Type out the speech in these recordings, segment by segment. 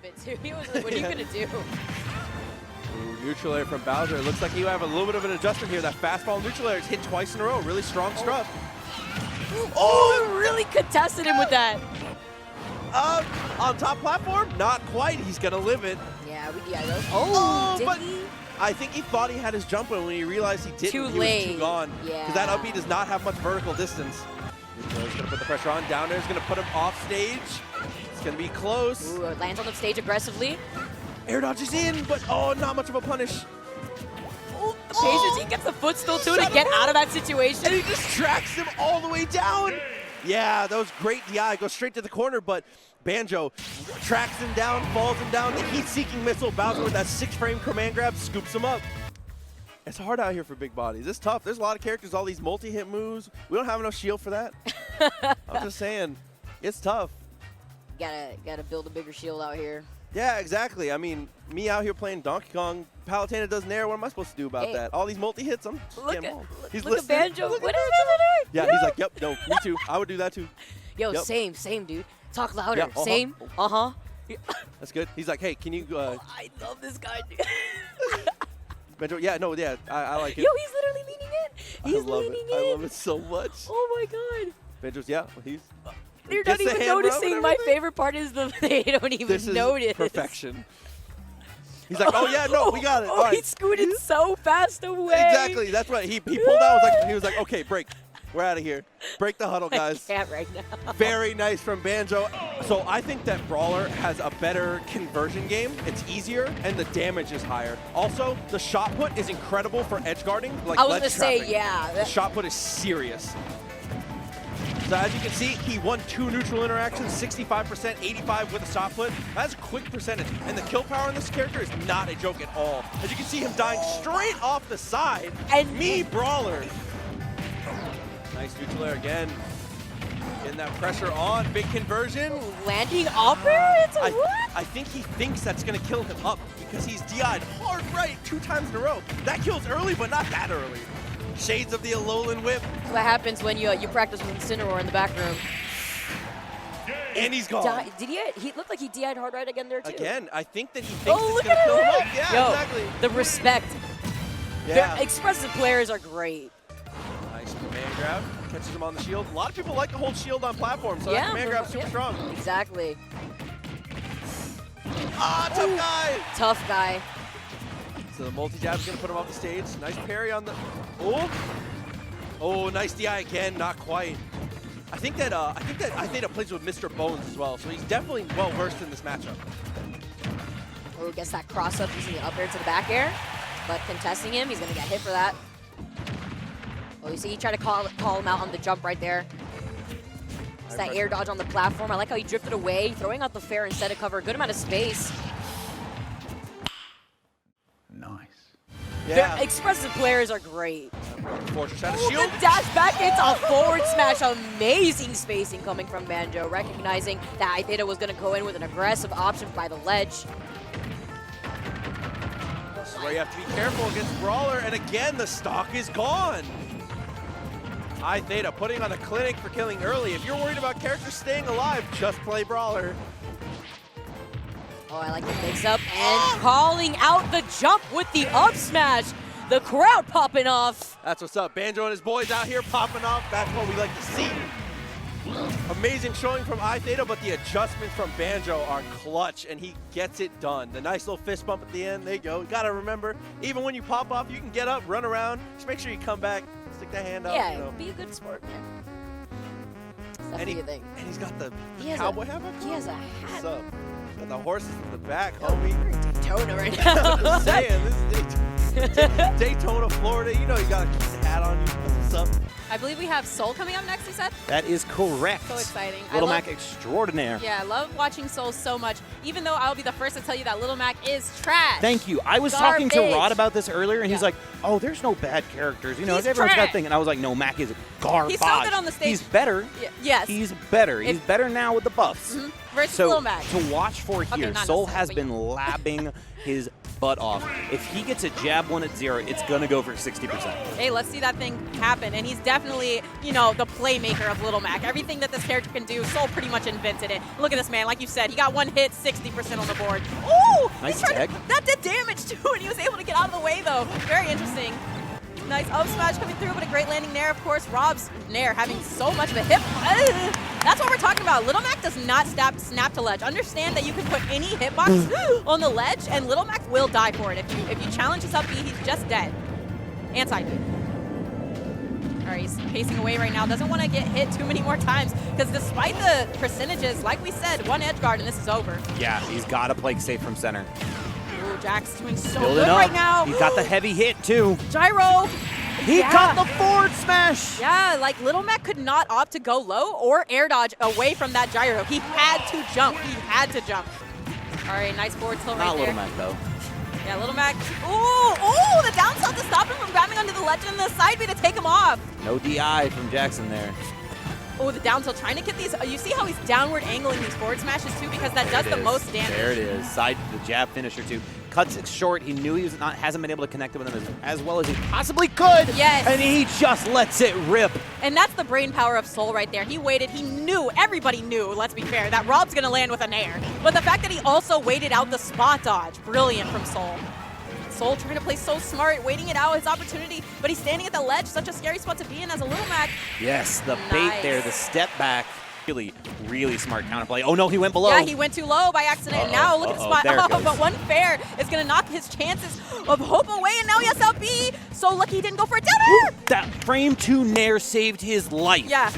bit too. He was like, what are you gonna do? Ooh, neutral air from Bowser. It looks like you have a little bit of an adjustment here. That fastball neutral air is hit twice in a row. Really strong stuff. Oh, really contested him with that. On top platform, not quite. He's gonna live it. Yeah, we those. Oh, did but he? I think he thought he had his jump when he realized he didn't. Too he late. was too gone. Yeah. Because that up B does not have much vertical distance. He's gonna put the pressure on. Down there is gonna put him off stage. It's gonna be close. Ooh, lands on the stage aggressively. Air dodge is in, but oh, not much of a punish. Oh, the patience. He gets the footstool too to get out of that situation. And he just tracks him all the way down. Yeah, that was great DI. Goes straight to the corner, but Banjo tracks him down, falls him down. The heat-seeking missile. Bowser with that 6-frame command grab scoops him up. It's hard out here for big bodies. It's tough. There's a lot of characters, all these multi-hit moves. We don't have enough shield for that. I'm just saying, it's tough. Gotta build a bigger shield out here. Yeah, exactly. I mean, me out here playing Donkey Kong, Palutena doesn't Nair. What am I supposed to do about that? All these multi-hits, I'm just getting mauled. He's look listening. at Banjo. What is that? Yeah, he's like, yep, no, me too. I would do that too. Yo, Yep. same, dude. Talk louder. Yeah, Same. Uh-huh. That's good. He's like, hey, can you... I love this guy, dude. Banjo, yeah, no, yeah, I like it. Yo, he's literally leaning in. He's leaning in. I love it so much. Oh my god. Banjo's, yeah, he's... They're gets not the even hand rub noticing. and My everything. favorite part is they don't even This is notice. perfection. He's like, oh yeah, no, we got it. Oh, All right. he scooted so fast away. Exactly, that's what he pulled out. He was like, okay, break. We're out of here. Break the huddle, guys. I can't right now. Very nice from Banjo. So I think that Brawler has a better conversion game. It's easier, and the damage is higher. Also, the shot put is incredible for edge guarding. Like I was ledge gonna say, trapping. yeah. The shot put is serious. So as you can see, he won 2 neutral interactions, 65%, 85 with a shot put. That's a quick percentage. And the kill power on this character is not a joke at all. As you can see him dying straight off the side. And me, Brawler. Nice neutral air again. Getting that pressure on. Big conversion. Landing up air? It's a what? I think he thinks that's going to kill him up because he's DI'd hard right 2 times in a row. That kills early, but not that early. Shades of the Alolan Whip. That's what happens when you practice with Incineroar in the back room. And he's gone. Did he looked like he DI'd hard right again there too. Again, I think that he thinks Oh, it's look going to at kill him him. up. Yeah, Yo, exactly. the respect. Yeah. Their expressive players are great. Nice command grab. Catches him on the shield. A lot of people like to hold shield on platforms, so Yeah, that command grab's super strong. Exactly. Ah, tough guy. Tough guy. So the multi-jab is going to put him off the stage. Nice parry on the... Oh. Oh, nice DI again. Not quite. I think that I-theta plays with Mr. Bones as well, so he's definitely well-versed in this matchup. Oh, gets that cross-up using the up air to the back air. But contesting him, he's going to get hit for that. Oh, you see he tried to call him out on the jump right there. It's that air dodge on the platform. I like how he drifted away, throwing out the fair instead to cover a good amount of space. Nice. Yeah. Their expressive players are great. Fortress out of Oh, shield. the dash back into a forward smash. Amazing spacing coming from Banjo, recognizing that I-theta was going to go in with an aggressive option by the ledge. This is where you have to be careful against Brawler, and again, the stock is gone. I-theta putting on a clinic for killing early. If you're worried about characters staying alive, just play Brawler. Oh, I like the mix-up and calling out the jump with the up smash. The crowd popping off. That's what's up. Banjo and his boys out here popping off. That's what we like to see. Amazing showing from I-theta, but the adjustments from Banjo are clutch, and he gets it done. The nice little fist bump at the end. There you go. You got to remember, even when you pop off, you can get up, run around. Just make sure you come back, stick that hand out. Yeah, You know. be a good sport, man. That's And, the thing. and he's got the He has cowboy a, hat back. He has a What's hat. up? Got the horses in the back, Yo, homie. we're in Daytona right I'm now. just saying, this is Daytona, Florida. You know you got to keep the hat on you. That's what's up. I believe we have Soul coming up next, you said? That is correct. So exciting. Little I Mac love, extraordinaire. yeah, I love watching Soul so much, even though I'll be the first to tell you that Little Mac is trash. Thank you. I was talking to Garbage. Rod about this earlier, and he's Yeah. like, oh, there's no bad characters. You know, He's everyone's got a trash. thing. And I was like, no, Mac is garbage. He's so good on the stage. He's better. Yes. He's better. He's If- better now with the buffs. Versus So Little Mac. to watch for here, not Soul necessarily, has but been labbing his butt off. If he gets a jab 1 at 0, it's going to go for 60%. Hey, let's see that thing happen. And he's definitely, you know, the playmaker of Little Mac. Everything that this character can do, Soul pretty much invented it. Look at this man. Like you said, he got 1 hit, 60% on the board. Ooh! Nice tag. That did damage too, and he was able to get out of the way though. Very interesting. Nice up smash coming through, but a great landing there. Of course, Rob's Nair having so much of a hit. That's what we're talking about. Little Mac does not snap to ledge. Understand that you can put any hitbox on the ledge, and Little Mac will die for it. If you challenge his up B, he's just dead. Anti-D. All right, he's pacing away right now. Doesn't want to get hit too many more times, because despite the percentages, like we said, 1 edge guard and this is over. Yeah, he's got to play safe from center. Ooh, Jack's doing so Building good up. right now. He got the heavy hit, too. Gyro. He got the forward smash. Yeah, like Little Mac could not opt to go low or air dodge away from that gyro. He had to jump. He had to jump. All right, nice forward tilt right Not there. Little Mac, though. Yeah, Little Mac. Ooh, the down tilt to stop him from grabbing onto the ledge and the side B to take him off. No DI from Jackson there. Oh, the down tilt trying to get these. You see how he's downward angling these forward smashes too, because that does the most damage. There it is. Side the jab finisher too. Cuts it short. He knew he hasn't been able to connect it with him as well as he possibly could. Yes. And he just lets it rip. And that's the brain power of Soul right there. He waited. He knew, everybody knew, let's be fair, that Rob's going to land with a Nair. But the fact that he also waited out the spot dodge, brilliant from Soul. Soul trying to play so smart, waiting it out, his opportunity, but he's standing at the ledge, such a scary spot to be in as a Little Mac. Yes, the bait there, the step back. Really, really smart counterplay. Oh no, he went below. Yeah, he went too low by accident. And now look at the spot. There it goes. But one fair is going to knock his chances of hope away, and now he has LB. So lucky he didn't go for a down air. That frame 2 Nair saved his life. Yeah.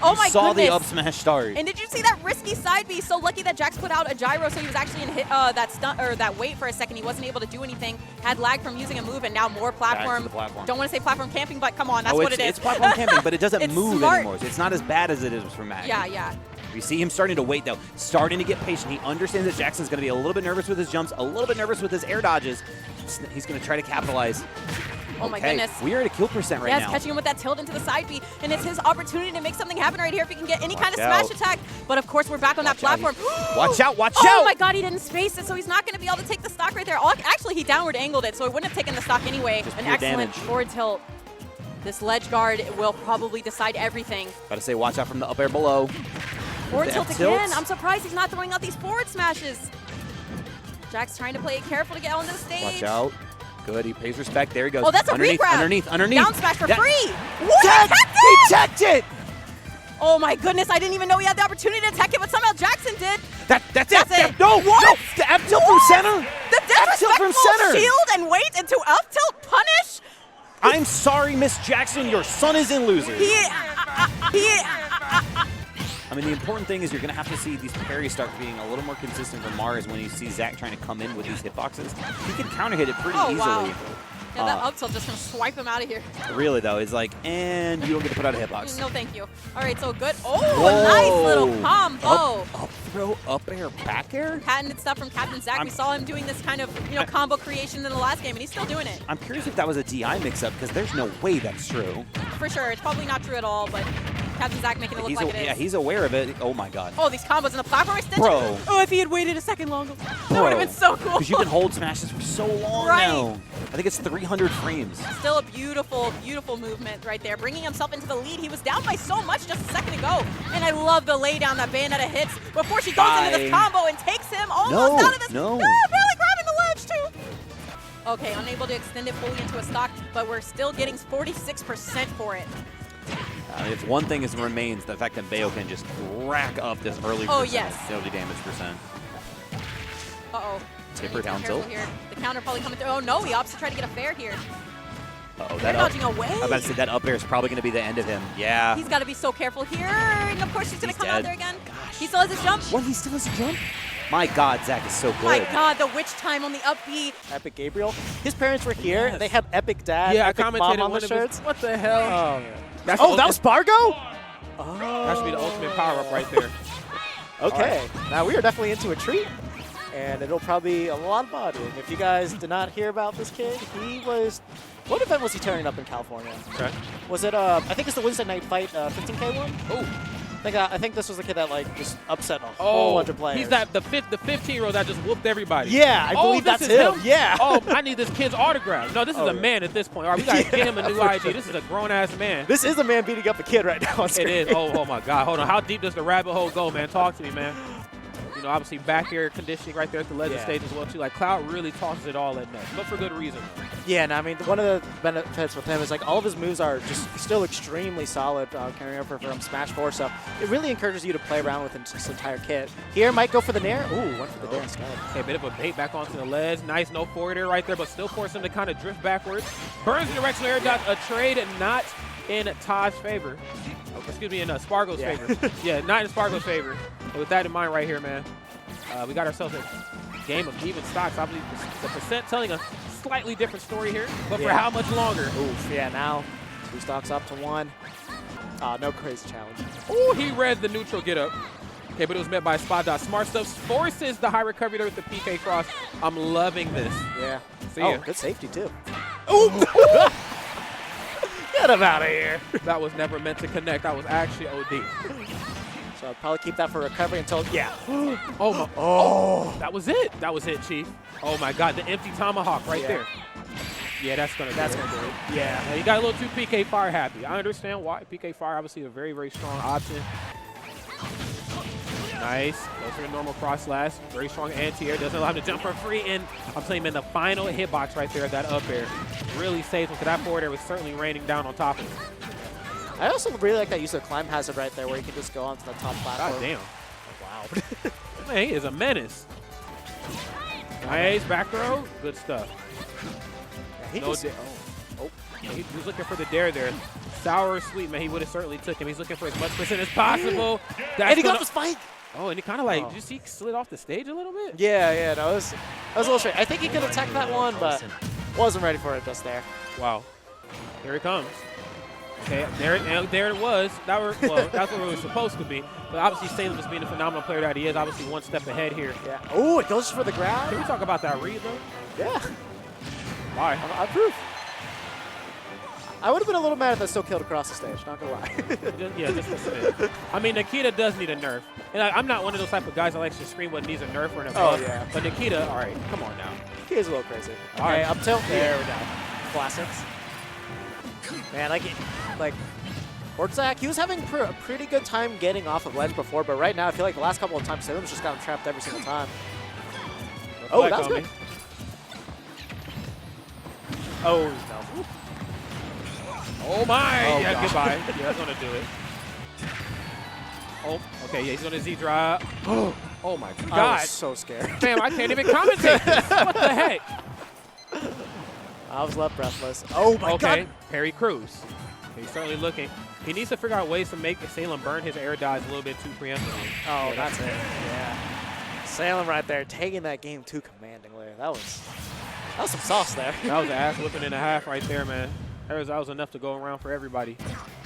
Oh my Saw goodness. the up smash start. And did you see that risky side B? So lucky that Jax put out a gyro, so he was actually in hit that stunt or that wait for a second. He wasn't able to do anything. Had lag from using a move, and now more platform. Platform. Don't want to say platform camping, but come on, that's what it is. It's platform camping, but it doesn't It's move smart. anymore. So it's not as bad as it is for Mac. Yeah, yeah. You see him starting to wait, though, starting to get patient. He understands that Jackson's going to be a little bit nervous with his jumps, a little bit nervous with his air dodges. He's going to try to capitalize. Oh my goodness. We are at a kill percent right Yes, now. catching him with that tilt into the side B, and it's his opportunity to make something happen right here if he can get any kind of Watch smash attack. But of course, we're back on that platform. Watch out, watch Oh out! my god, he didn't space it, so he's not going to be able to take the stock right there. Actually, he downward angled it, so he wouldn't have taken the stock anyway. Just An pure excellent damage. forward tilt. This ledge guard will probably decide everything. Gotta say, watch out from the up air below. Forward The tilt F again. tilts. I'm surprised he's not throwing out these forward smashes. Jack's trying to play it careful to get onto the stage. Watch out. Good, he pays respect. There he goes. Oh, that's a underneath, re-grab. underneath. Down smash for That- free. What? Tech! He teched it! Oh my goodness, I didn't even know he had the opportunity to tech it, but somehow Jackson did. That's That's it. it. No, What? no. The F tilt from center. The F tilt from disrespectful center. shield and wait into up tilt punish. I'm sorry, Miss Jackson. Your son is in losers. I mean, the important thing is you're going to have to see these parries start being a little more consistent from Mars when you see Zach trying to come in with these hitboxes. He can counter hit it pretty easily. Wow. Yeah, that up tilt just going to swipe him out of here. Really, though, it's like, and you don't get to put out a hitbox. No, thank you. All right, so good. Oh, Whoa. a nice little combo. Up throw, up air, back air? Patented stuff from Captain Zach. We saw him doing this kind of, combo creation in the last game, and he's still doing it. I'm curious if that was a DI mix-up, because there's no way that's true. For sure. It's probably not true at all, but Captain Zach making it look like it is. Yeah, he's aware of it. Oh, my God. Oh, these combos in the platform extension. Bro. Oh, if he had waited a second longer. That would have been so cool. Because you can hold smashes for so long Right. now. I think it's 300 frames. Still a beautiful, beautiful movement right there. Bringing himself into the lead. He was down by so much just a second ago. And I love the laydown that Bayonetta hits before she goes into this combo and takes him almost out of this. No. Barely grabbing the ledge, too. Okay, unable to extend it fully into a stock, but we're still getting 46% for it. If one thing remains, the fact that Bayo can just rack up this early early damage percent. Uh-oh. Tipper down Careful tilt. here. The counter probably coming through. Oh, no, he opts to try to get a fair here. Uh-oh, They're that up. dodging away. I'm about to say that up air is probably going to be the end of him. Yeah. He's got to be so careful here. And of course, she's going to come out dead. there again. Gosh. He still has his jump. What? He still has a jump? My God, Zach is so good. My God, the witch time on the up B. Epic Gabriel. His parents were here. Yes. They had Epic Dad, Yeah, I Epic commentated Mom on one the of his- shirts. What the hell? Oh, man. That's Oh, that was Bargo? That should be the ultimate power-up right there. Okay. Now, we are definitely into a treat, and it'll probably be a lot of modding. If you guys did not hear about this kid, he was... What event was he turning up in California? Okay. Was it, I think it's the Wednesday night fight 15K one? Oh. I think this was the kid that like just upset a whole bunch of players. He's the 15-year-old that just whooped everybody. Yeah, I believe this that's is him. Yeah. Oh, I need this kid's autograph. No, this is a man at this point. All right, we got to get him a new ID. sure. This is a grown-ass man. This is a man beating up a kid right now on It screen. is. Oh my God. Hold on. How deep does the rabbit hole go, man? Talk to me, man. You know, obviously back air conditioning right there at the legend stage as well, too. Like, Cloud really tosses it all at net, but for good reason. Yeah, and I mean, one of the benefits with him is like all of his moves are just still extremely solid carrying over from Smash 4, so it really encourages you to play around with this entire kit. Here, might go for the Nair. Ooh, went for the Nair instead. Okay, bit of a bait back onto the ledge. Nice no forward air right there, but still force him to kind of drift backwards. Burns the directional air dodge, a trade not in Todd's favor. Oh, excuse me, in Spargo's favor. Yeah, not in Spargo's favor. And with that in mind right here, man, we got ourselves a game of even stocks. I believe the percent telling a slightly different story here, but for how much longer? Oof, yeah, now 2 stocks up to 1. No crazy challenge. Ooh, he read the neutral get up. Okay, but it was met by a spot dodge. Smart stuff forces the high recovery there with the PK cross. I'm loving this. Yeah. See ya. Good safety, too. Ooh! Get him out of here. That was never meant to connect. That was actually OD. So I'll probably keep that for recovery until, Oh, my. Oh, that was it. That was it, Chief. Oh, my God. The empty tomahawk right there. Yeah, that's going to do it. Yeah. You got a little too PK Fire happy. I understand why. PK Fire, obviously, a very, very strong option. Nice. Goes for the normal cross slash. Very strong anti-air. Doesn't allow him to jump for free. And I'm telling you, man, the final hitbox right there, that up air, really saves him because that forward air was certainly raining down on top of him. I also really like that use of climb hazard right there where you can just go onto the top platform. God damn. Wow. Man, he is a menace. Nice back throw. Good stuff. Yeah, he No just, He was looking for the dare there. Sour or sweet, man, he would have certainly took him. He's looking for as much percent as possible. and he got the spike. Oh, and he kind of like, did you see he slid off the stage a little bit? Yeah, no, it was a little straight. I think he could attack that one, but wasn't ready for it just there. Wow. Here he comes. Okay, there it was. That's what it was supposed to be. But obviously, Salem is being the phenomenal player that he is. Obviously, one step ahead here. Yeah. Oh, it goes for the grab. Can we talk about that read, though? Yeah. Why? I approve. I would have been a little mad if that still killed across the stage, not gonna lie. Yeah, just a bit. I mean, Nikita does need a nerf. And I'm not one of those type of guys that likes to scream what needs a nerf or an above. Oh, yeah. But Nikita, all right, come on now. He is a little crazy. All right. Up tilt. There we go. Classics. Man, Ortzak, he was having a pretty good time getting off of ledge before, but right now I feel like the last couple of times Salem's just got him trapped every single time. Oh, that was good. Oh, no. Oh, my. Oh, yeah, God. goodbye. Yeah, that's going to do it. Oh, okay, yeah, he's going to Z-drop. Oh, my God. I was so scared. Damn, I can't even commentate this. What the heck? I was left breathless. Oh, my God. Okay, Perry Cruz. He's certainly looking. He needs to figure out ways to make Salem burn his air dodge a little bit too preemptively. Oh, that's it. Yeah. Salem right there taking that game too commandingly. That was some sauce there. That was an ass whipping and a half right there, man. That was enough to go around for everybody.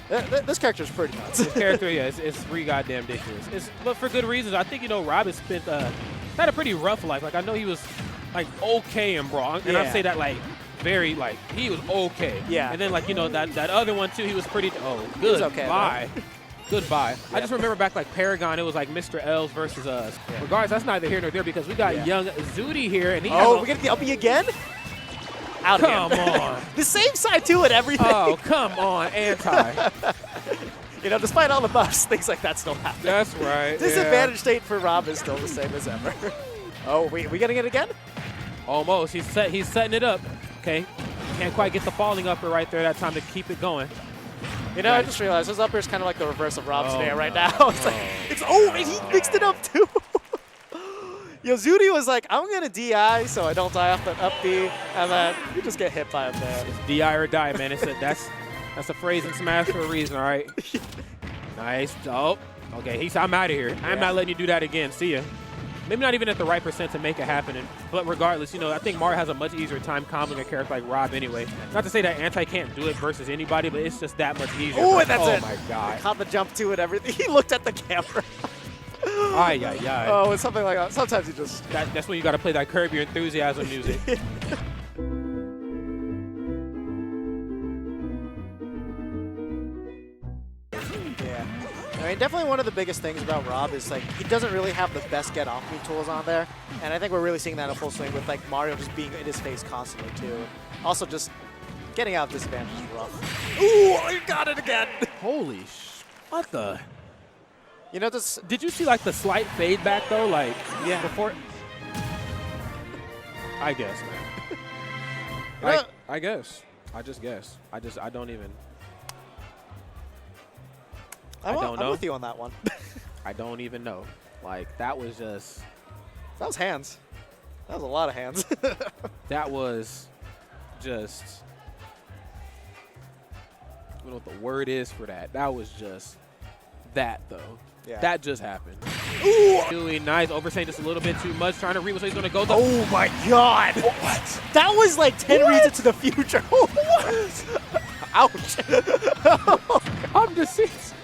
This character's pretty nuts. This character, yeah, it's pretty goddamn ridiculous. But for good reasons. I think, you know, Rob has spent had a pretty rough life. Like, I know he was, like, okay in Brawl. And I say that, like, very, like, he was okay. Yeah. And then, like, you know, that other one, too, he was pretty, good. He was okay, bye. Goodbye. Yeah. I just remember back, like, Paragon, it was, like, Mr. L's versus us. Yeah. Regardless, that's neither here nor there because we got young Zudi here. And he we're going to the uppy again? Out come on. The same side, too, and everything. Oh, come on, anti. You know, despite all the buffs, things like that still happen. That's right. Disadvantage state for Rob is still the same as ever. Oh, we getting it again? Almost. He's setting it up. Okay. Can't quite get the falling upper right there that time to keep it going. You know, I just realized his upper is kind of like the reverse of Rob's snare right now. It's like, and he mixed it up too. Yo, Zudi was like, I'm going to DI so I don't die off the up B, and then you just get hit by him there. It's DI or die, man. That's a phrase in Smash for a reason, all right? Nice. Oh, okay. I'm out of here. I'm not letting you do that again. See ya. Maybe not even at the right percent to make it happen. But regardless, you know, I think Mario has a much easier time comboing a character like Rob anyway. Not to say that Anti can't do it versus anybody, but it's just that much easier. Oh, and that's it. Oh, my God. He caught the jump to it, everything. He looked at the camera. Ay, ay, ay. Oh, it's something like that. Sometimes you just... That's when you got to play that Curb Your Enthusiasm music. Yeah. I mean, definitely one of the biggest things about Rob is like he doesn't really have the best get off me tools on there, and I think we're really seeing that in full swing with like Mario just being in his face constantly too. Also, just getting out of disadvantage is rough. Ooh, you got it again. Holy what the? You know this. Did you see like the slight fade back though? Like before. I guess, man. I guess. I just guess. I don't even. I don't know. I'm with you on that one. I don't even know. Like that was just. That was hands. That was a lot of hands. That was just. I don't know what the word is for that. That was just that though. Yeah. That just happened. Ooh. Really nice. Overstaying just a little bit too much. Trying to read where he's going to go. Though. Oh my God. What? That was like 10 reads into the future. What? Ouch. I'm deceased.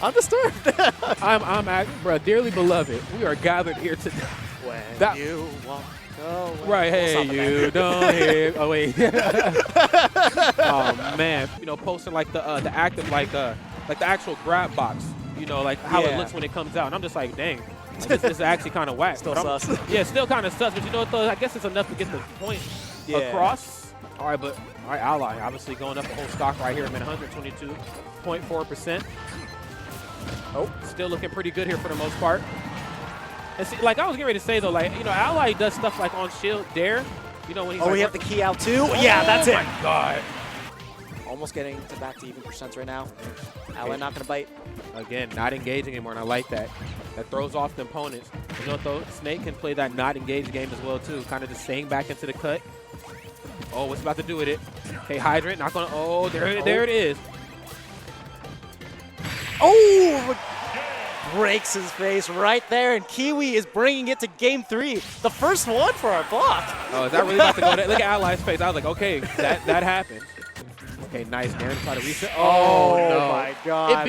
I'm disturbed. I'm bro, dearly beloved. We are gathered here today. When you walk away. Right, hey, you don't hear. Oh wait. Oh man, you know, posting like the active like the actual grab box. You know, like how it looks when it comes out. And I'm just like, dang, like, this is actually kind of whack. Still sus. Yeah, still kind of sus. But you know what, though? I guess it's enough to get the point across. All right, Ally obviously going up the whole stock right here. I'm at 122.4%. Oh, still looking pretty good here for the most part. And see, like I was getting ready to say, though, like, you know, Ally does stuff like on shield, dare. You know, when he's we have the key out, too? Yeah, that's it. Oh, my God. Almost getting to back to even percents right now. Ally not going to bite. Again, not engaging anymore, and I like that. That throws off the opponents. You know what, though? Snake can play that not engaged game as well, too. Kind of just staying back into the cut. Oh, what's about to do with it? Hey, Hydrant, not going to. Oh, there it is. Oh! Breaks his face right there, and Kiwi is bringing it to game 3. The first one for our block. Oh, is that really about to go there? Look at Ally's face. I was like, okay, that happened. Okay, nice. Darren try to reset. Oh, no. My God.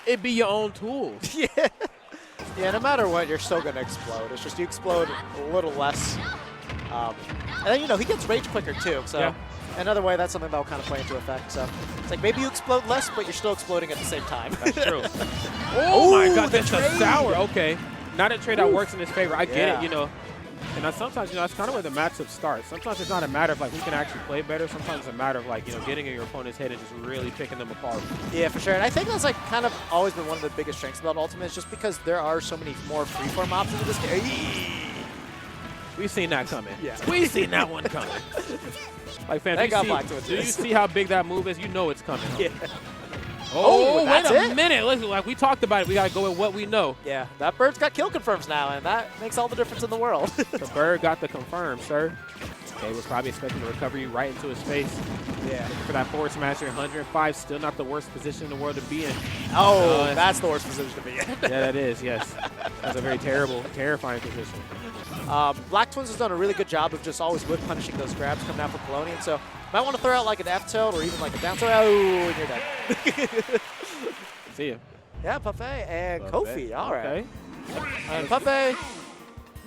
It'd be your own tools. Yeah. Yeah, no matter what, you're still going to explode. It's just you explode a little less. And then, you know, he gets rage quicker, too. So another way, that's something that will kind of play into effect. So it's like maybe you explode less, but you're still exploding at the same time. That's true. Oh, my God. That's a sour. Okay. Not a trade that works in his favor. I get it, you know. And sometimes, you know, that's kind of where the matchup starts. Sometimes it's not a matter of, like, who can actually play better. Sometimes it's a matter of, like, you know, getting in your opponent's head and just really picking them apart. Yeah, for sure. And I think that's, like, kind of always been one of the biggest strengths about Ultimate is just because there are so many more freeform options in this game. We've seen that coming. Yeah. We've seen that one coming. Like, fans, do you see how big that move is? You know it's coming. Yeah. Oh, wait a minute. Listen, like we talked about it, we got to go with what we know. Yeah, that bird's got kill confirms now, and that makes all the difference in the world. The bird got the confirm, sir. Okay, was probably expecting to recover you right into his face. Yeah. For that forward smash here, 105, still not the worst position in the world to be in. Oh, that's the worst position to be in. Yeah, that is, yes. That's a very terrible, terrifying position. Black Twins has done a really good job of just always whip punishing those grabs coming out for Polonian, so might want to throw out like an F tilt or even like a down tilt. Oh, and you're dead. See ya. Yeah, Puffet and Kofi. All right. Okay. And Puffet,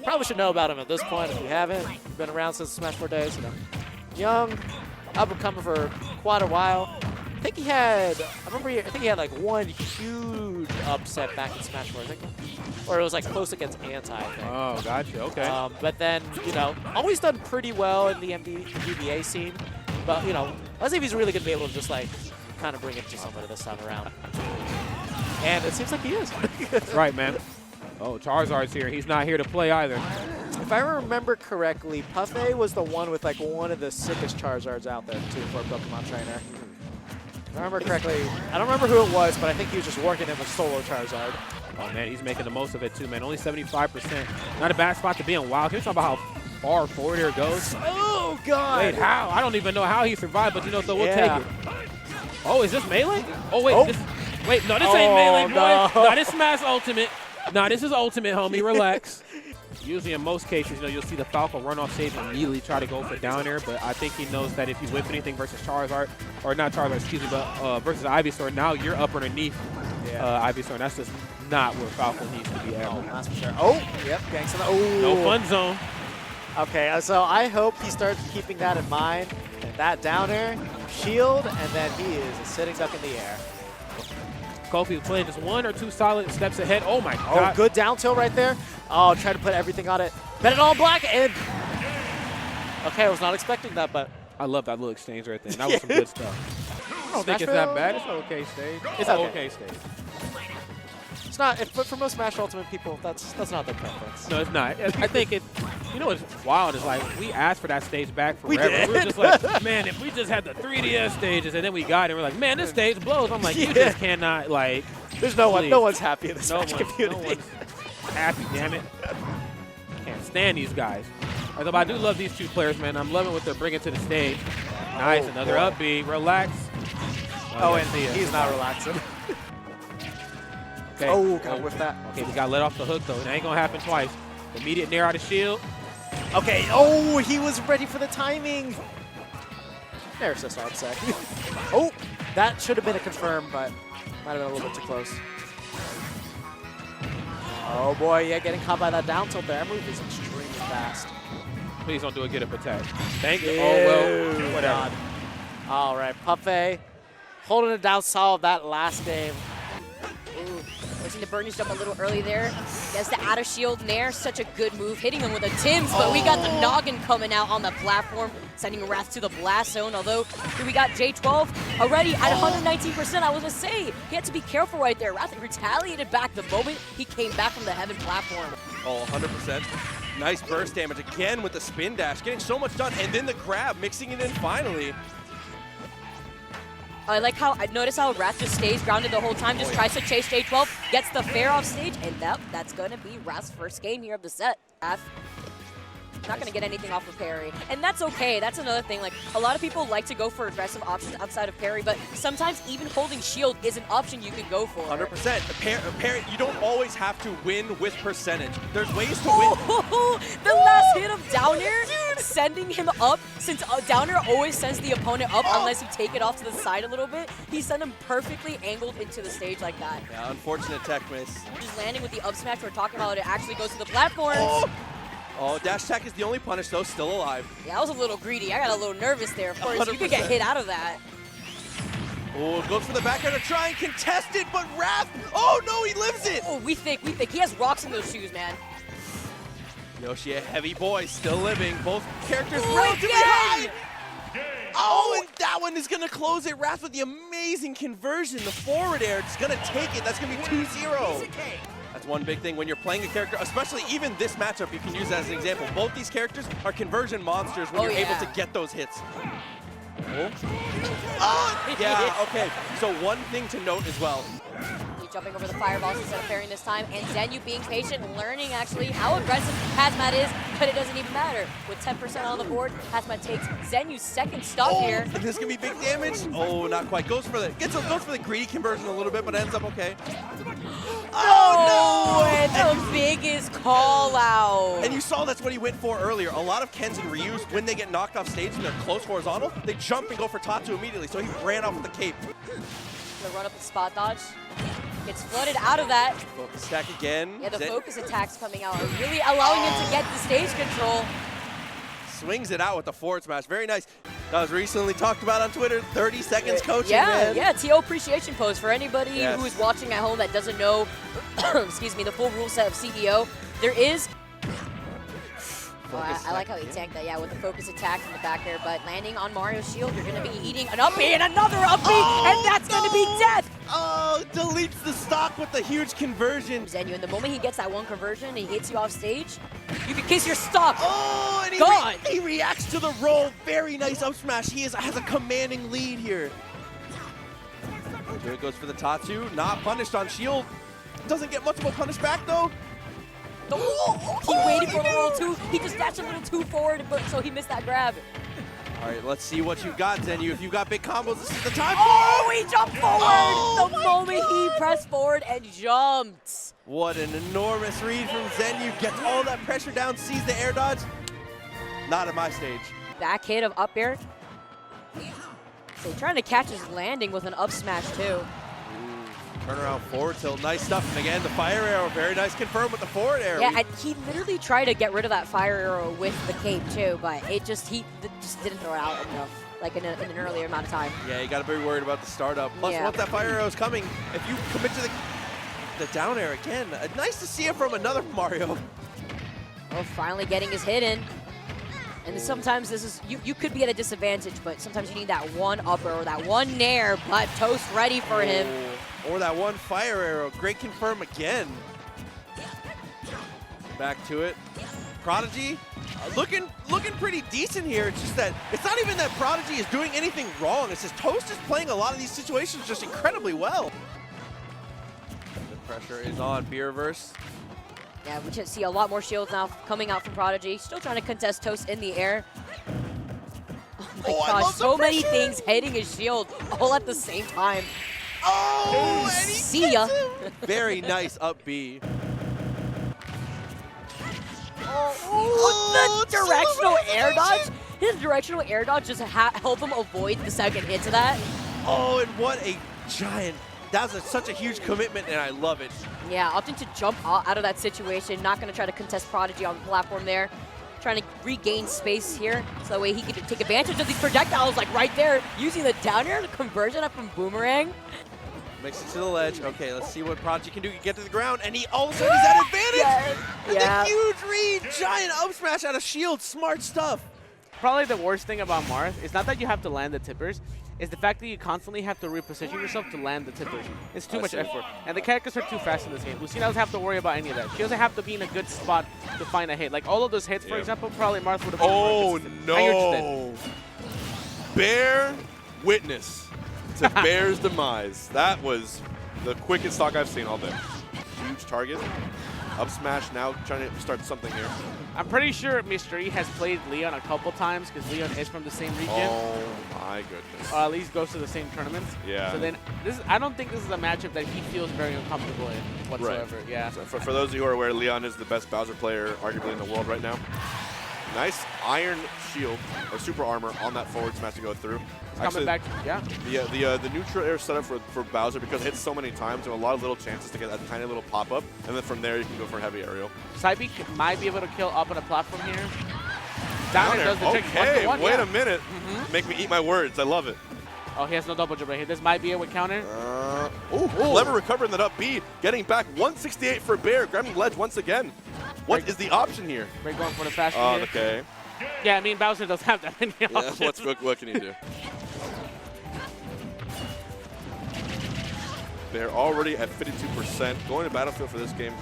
probably should know about him at this point if you haven't. Been around since the Smash 4 days. You know, young, up and coming for quite a while. I think he had like one huge upset back in Smash 4, I think. Or it was like close against Anti, I think. Oh, gotcha. Okay. But then, you know, always done pretty well in the MBA scene. But, you know, let's see if he's really going to be able to just like kind of bring it to somebody this time around. And it seems like he is. That's right, man. Oh, Charizard's here. He's not here to play either. If I remember correctly, Puffet was the one with like one of the sickest Charizards out there too for a Pokemon trainer. If I remember correctly, I don't remember who it was, but I think he was just working him a solo Charizard. Oh, man, he's making the most of it, too, man. Only 75%. Not a bad spot to be in. Wow, can you talk about how far forward it goes? Oh, God. Wait, how? I don't even know how he survived, but you know, so we'll take it. Oh, is this Melee? Oh, wait. Wait, no, this ain't Melee, boy. No, this Smash Ultimate. No, this is Ultimate, homie. Relax. Usually in most cases, you know, you'll see the Falco run off stage and immediately try to go for down air, but I think he knows that if you whip anything versus Charizard, or not Charizard, excuse me, but versus Ivysaur, now you're up underneath Ivysaur, and that's just not where Falco needs to be at. Oh, that's for sure. Oh, yep, gangsta. Oh. No fun zone. Okay, so I hope he starts keeping that in mind. And that down air, shield, and then he is a sitting duck in the air. Kofi was playing just 1 or 2 solid steps ahead. Oh my Oh, God. good down tilt right there. Oh, try to put everything on it. Bet it all black and... Okay, I was not expecting that, but... I love that little exchange right there. That was some good stuff. I don't think it's that bad. It's an okay stage. It's an okay stage. It's not, but for most Smash Ultimate people, that's not their preference. No, it's not. I think it. You know what's wild is like we asked for that stage back forever. We did. We were just like, man, if we just had the 3DS stages and then we got it, we're like, man, this stage blows. I'm like, you just cannot like. There's no please. no one's happy in the No Smash one, community. no one's happy. Damn it. Can't stand these guys. Although I do love these 2 players, man. I'm loving what they're bringing to the stage. Nice, another boy. up B. Relax. Oh, and he's not relaxing. Okay. Oh, got with that. Okay, we got let off the hook though. It ain't gonna happen twice. Immediate nair out of shield. Okay. Oh, he was ready for the timing. Nair assist, I'd say. Oh, that should have been a confirm, but might have been a little bit too close. Oh boy, yeah, getting caught by that down tilt there. That move is extremely fast. Please don't do a get up attack. Thank you. Ew, Oh well, whatever. God. All right, Puppet holding it down solid that last game. Ooh, forcing the burnish jump a little early there. Gets the out of shield nair, such a good move, hitting him with a Tim's, but we got the noggin coming out on the platform, sending Rath to the blast zone. Although here we got J12 already at 119%. I was gonna say he had to be careful right there. Rath retaliated back the moment he came back from the heaven platform. Oh, 100%. Nice burst damage again with the spin dash, getting so much done, and then the grab, mixing it in finally. I like how, I notice how Rath just stays grounded the whole time, just tries to chase J12, gets the fair off stage, and that's going to be Rath's first game here of the set. Rath not going to get anything off of parry, and that's okay. That's another thing. Like, a lot of people like to go for aggressive options outside of parry, but sometimes even holding shield is an option you can go for. 100%. Parry, you don't always have to win with percentage. There's ways to win. Oh, the last hit of down air, sending him up. Since down air always sends the opponent up unless you take it off to the side a little bit, he sent him perfectly angled into the stage like that. Yeah, unfortunate tech miss. Just landing with the up smash we're talking about, it actually goes to the platforms. Oh, dash tech is the only punish, though, still alive. Yeah, I was a little greedy. I got a little nervous there. Of course, you could get 100%. hit out of that. Oh, goes for the back air to try and contest it, but Rath, oh no, he lives it! Oh, we think. He has rocks in those shoes, man. Yoshi, a heavy boy, still living. Both characters Oh, relatively again! high. Oh, and that one is going to close it. Rath with the amazing conversion. The forward air, it's going to take it. That's going to be 2-0. That's one big thing when you're playing a character, especially even this matchup, you can use that as an example. Both these characters are conversion monsters when you're able to get those hits. Oh, yeah, okay. So one thing to note as well. He's jumping over the fireballs instead of parrying this time, and Zenyu being patient, learning actually how aggressive Hazmat is, but it doesn't even matter. With 10% on the board, Hazmat takes Zenyu's second stop here. And this can be big damage. Oh, not quite. Goes for the greedy conversion a little bit, but ends up okay. Oh, no! And the biggest call out. And you saw that's what he went for earlier. A lot of Kens and Ryus, when they get knocked off stage and they're close horizontal, they jump and go for Tatsu immediately. So he ran off with the cape. The run up and spot dodge. Gets flooded out of that. Focus stack again. Yeah, the focus attacks coming out are really allowing him to get the stage control. Swings it out with the forward smash. Very nice. That was recently talked about on Twitter. 30 seconds coaching, man. Yeah, TO appreciation post for anybody who is watching at home that doesn't know, excuse me, the full rule set of CDO. There is. I like how he tanked that, yeah, with the focus attack from the back air, but landing on Mario's shield, you're going to be eating an up B and another up B, and that's going to be death! Oh, deletes the stock with the huge conversion. Zenyu, and the moment he gets that one conversion and he hits you off stage, you can kiss your stock. Oh, and he reacts to the roll. Very nice up smash. He has a commanding lead here. Here it goes for the Tatsu. Not punished on shield. Doesn't get much of a punish back, though. He waited for the roll too. He just dashed a little too forward, but so he missed that grab. All right, let's see what you've got, Zenyu. If you've got big combos, this is the time. Oh, he jumped forward the moment he pressed forward and jumped. What an enormous read from Zenyu. Gets all that pressure down, sees the air dodge. Not at my stage. Back hit of up air. So trying to catch his landing with an up smash too. Turn around forward tilt, nice stuff. And again, the fire arrow, very nice confirm with the forward arrow. Yeah, and he literally tried to get rid of that fire arrow with the cape too, but he just didn't throw it out enough. like in an earlier amount of time. Yeah, you got to be worried about the startup. Plus, Yeah. once that fire arrow is coming, if you commit to the down air again, nice to see it from another Mario. Oh, finally getting his hit in. And sometimes this is, you could be at a disadvantage, but sometimes you need that one upper or that one nair, but Toast ready for him. Or that one fire arrow. Great confirm again. Back to it. Prodigy, looking pretty decent here. It's just that it's not even that Prodigy is doing anything wrong. It's just Toast is playing a lot of these situations just incredibly well. The pressure is on Beerverse. Yeah, we should see a lot more shields now coming out from Prodigy. Still trying to contest Toast in the air. Oh my I gosh, love the so many pressure. things hitting his shield all at the same time. Oh, and he See ya. gets him. Very nice up B. Oh, the it's so directional air dodge. amazing. His directional air dodge just helped him avoid the second hit to that. Oh, and what a giant. That's such a huge commitment, and I love it. Yeah, opting to jump out of that situation. Not going to try to contest Prodigy on the platform there. Trying to regain space here, so that way he can take advantage of these projectiles, like right there, using the down air conversion up from Boomerang. Makes it to the ledge. Okay, let's see what Prodigy can do. He can get to the ground, and he all of a sudden he's at advantage. Yeah. And Yeah. the huge read, giant up smash out of shield. Smart stuff. Probably the worst thing about Marth is not that you have to land the tippers, it's the fact that you constantly have to reposition yourself to land the tippers. It's too much effort. And the characters are too fast in this game. Lucina doesn't have to worry about any of that. She doesn't have to be in a good spot to find a hit. Like all of those hits, for example, probably Marth would have been more consistent. Now you're just dead. Bear witness to Bear's demise. That was the quickest stock I've seen all day. Huge target. Up smash now, trying to start something here. I'm pretty sure Mr. E has played Leon a couple times because Leon is from the same region. Oh my goodness. Or at least goes to the same tournaments. Yeah. So then, I don't think this is a matchup that he feels very uncomfortable in whatsoever. Right. Yeah. So for those of you who are aware, Leon is the best Bowser player arguably in the world right now. Nice iron shield or super armor on that forward smash to go through. Coming back, yeah. The neutral air setup for Bowser, because it hits so many times and a lot of little chances to get that tiny little pop up, and then from there you can go for a heavy aerial. Psybeak might be able to kill up on a platform here. Down air does the trick. Okay, 1-to-1, wait yeah. a minute. Make me eat my words. I love it. Oh, he has no double jump right here. This might be it with counter. Clever recovering that up B, getting back 168 for Bear, grabbing ledge once again. What is the option here? We're going for the fast Oh, here. okay. Yeah, I mean, Bowser doesn't have that many Yeah, options. what can he do? They're already at 52%. Going to Battlefield for this game.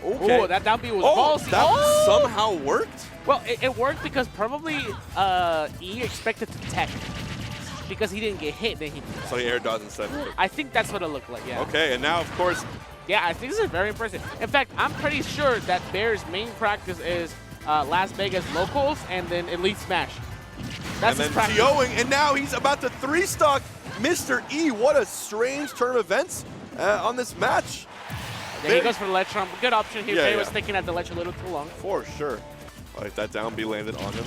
Okay. Oh, that down B was Oh, ballsy. that somehow worked? Well, it worked because probably E expected to tech. Because he didn't get hit, then he... So he air dodged instead. I think that's what it looked like, yeah. Okay, and now, of course, Yeah, I think this is very impressive. In fact, I'm pretty sure that Bear's main practice is Las Vegas locals and then Elite Smash. That's and his then practice. TOing, and now he's about to 3-stock Mr. E. What a strange turn of events on this match. Yeah, he goes for the ledge trump. Good option here. Yeah, Jay was yeah. sticking at the ledge a little too long. For sure. Like that down B landed on him.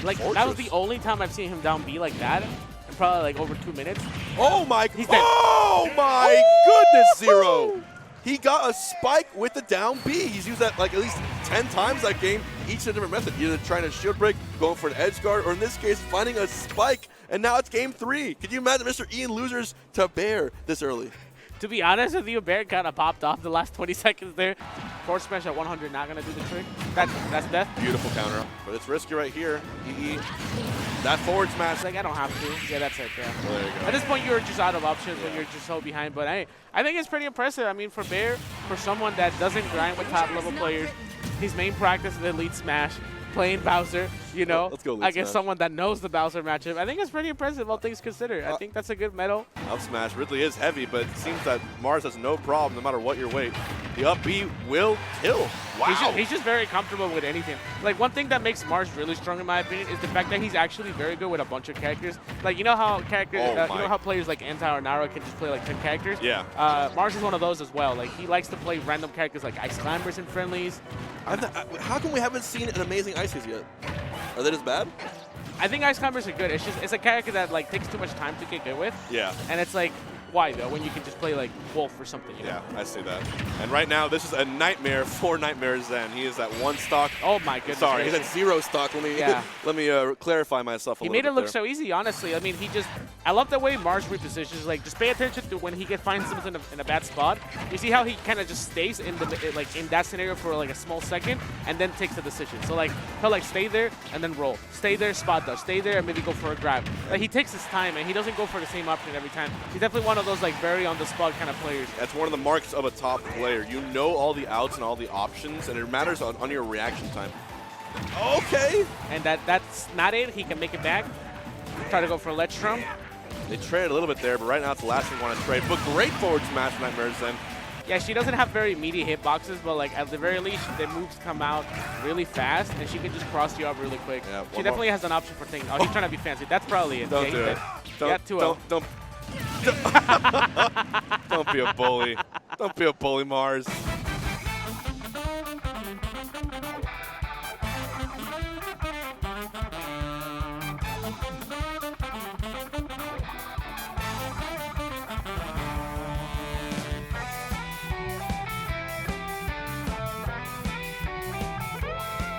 Like, that was the only time I've seen him down B like that. In probably like over 2 minutes. Oh my! He's dead. Oh my goodness, Zero! He got a spike with the down B. He's used that like at least 10 times that game, each a different method. Either trying to shield break, going for an edge guard, or in this case, finding a spike. And now it's game 3. Could you imagine Mr. Ian losers to Bear this early? To be honest with you, Bear kind of popped off the last 20 seconds there. Forward smash at 100, not going to do the trick. That's death. Beautiful counter, but it's risky right here. That forward smash. Like, I don't have to. Yeah, that's it. Yeah. Well, there you go. At this point, you're just out of options when you're just so behind. But I think it's pretty impressive. I mean, for Bear, for someone that doesn't grind with top-level players, his main practice is Elite Smash, playing Bowser, you know, Let's go Elite against Smash. someone that knows the Bowser matchup. I think it's pretty impressive, all things considered. I think that's a good medal. Up smash. Ridley is heavy, but it seems that Mars has no problem no matter what your weight. The up B will kill. Wow. He's just very comfortable with anything. Like, one thing that makes Mars really strong, in my opinion, is the fact that he's actually very good with a bunch of characters. Like, you know how characters, Oh you know my. how players like Anta or Nara can just play like 10 characters? Yeah. Mars is one of those as well. Like, he likes to play random characters like Ice Climbers and friendlies. How come we haven't seen an amazing Ices yet? Are they as bad? I think Ice Climbers are good. It's a character that like takes too much time to get good with. Yeah. And it's like, why though, when you can just play like Wolf or something, you know? Yeah, I see that. And right now, this is a nightmare for Nightmare Zen. He is at 1 stock. Oh my goodness. Sorry, he's at gracious. 0 stock. Let me clarify myself a He little made bit it look there. so easy, honestly. I mean, I love the way Mars repositions. Like, just pay attention to when he finds himself in a bad spot. You see how he kind of just stays in that scenario for like a small second and then takes the decision. So like he'll like stay there and then roll, stay there, spot dodge, stay there and maybe go for a grab. Like he takes his time and he doesn't go for the same option every time. He's definitely one of those like very on the spot kind of players. That's one of the marks of a top player. You know all the outs and all the options, and it matters on your reaction time. Okay. And that's not it. He can make it back. Try to go for a ledge drum. They traded a little bit there, but right now it's the last thing you want to trade. But great forward smash, Nightmare Zen. Yeah, she doesn't have very meaty hitboxes, but like at the very least, the moves come out really fast, and she can just cross you up really quick. Yeah, she definitely has an option for things. Oh, he's trying to be fancy. That's probably it. Don't yeah, do it. Don't Don't be a bully. Don't be a bully, Mars.